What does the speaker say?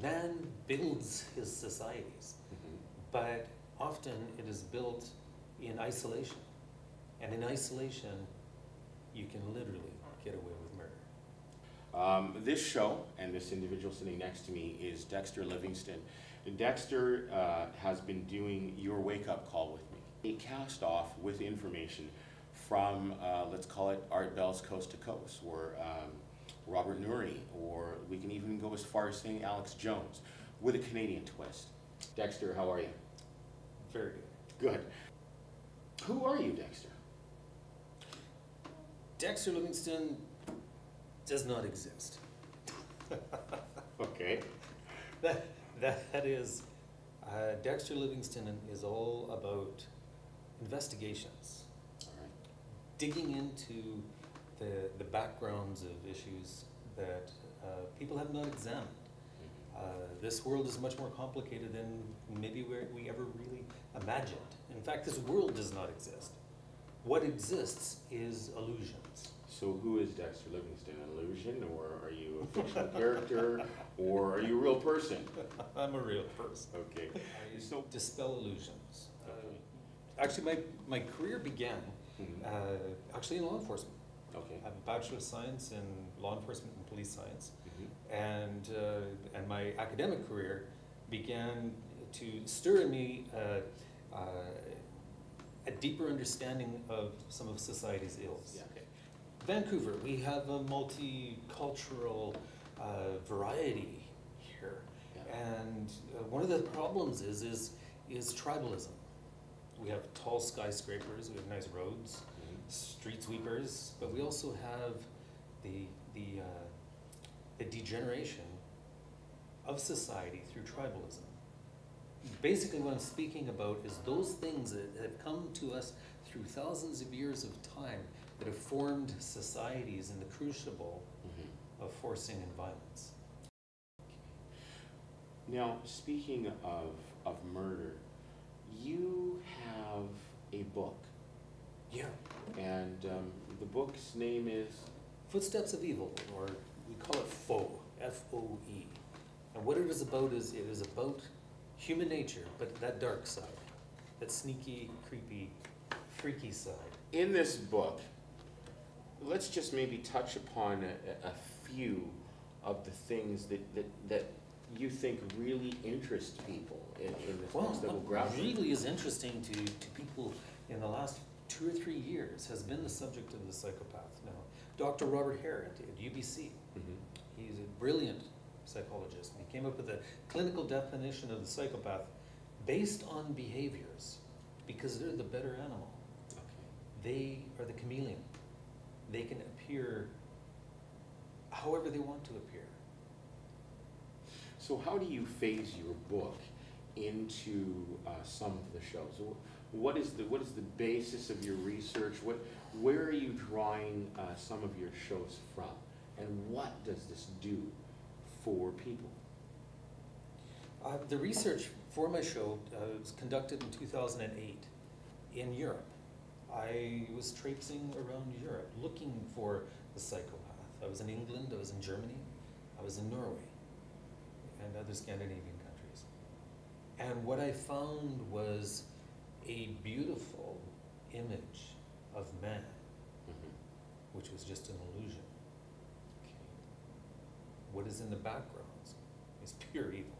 man builds his societies, but often it is built in isolation. And in isolation, you can literally get away with murder. This show, and this individual sitting next to me, is Dexter Livingston. Dexter has been doing your wake-up call with me. He cast off with information from, let's call it Art Bell's Coast to Coast, or Robert Nuri, or we can even go as far as saying Alex Jones, with a Canadian twist. Dexter, how are you? Very good. Good. Who are you, Dexter? Dexter Livingston does not exist. Okay. That is, Dexter Livingston is all about investigations. All right. Digging into the backgrounds of issues that people have not examined. This world is much more complicated than maybe we ever really imagined. In fact, this world does not exist. What exists is illusions. So who is Dexter Livingston? An illusion, or are you a fictional character, or are you a real person? I'm a real person. Okay. So dispel illusions. Actually, my career began actually in law enforcement. Okay. I have a Bachelor of Science in Law Enforcement and Police Science, and my academic career began to stir in me a deeper understanding of some of society's ills. Yeah. Okay. Vancouver, we have a multicultural variety here, and one of the problems is tribalism. We have tall skyscrapers, we have nice roads, street sweepers, but we also have the degeneration of society through tribalism. Basically what I'm speaking about is those things that have come to us through thousands of years of time that have formed societies in the crucible of forcing and violence. Now, speaking of murder, you have a book. Yeah. And the book's name is? Footsteps of Evil, or we call it FOE, F-O-E. And what it is about human nature, but that dark side, that sneaky, creepy, freaky side. In this book, let's just maybe touch upon a few of the things that you think really interest people in this book that will grab them. What really is interesting to people in the last 2 or 3 years has been the subject of the psychopath. Now, Dr. Robert Hare at UBC, he's a brilliant psychologist, and he came up with a clinical definition of the psychopath based on behaviors, because they're the better animal. Okay. They are the chameleon. They can appear however they want to appear. So how do you phase your book into some of the shows? What is the basis of your research? Where are you drawing some of your shows from? And what does this do for people? The research for my show was conducted in 2008 in Europe. I was traipsing around Europe looking for the psychopath. I was in England, I was in Germany, I was in Norway, and other Scandinavian countries. And what I found was a beautiful image of man, which was just an illusion. Okay. What is in the backgrounds is pure evil.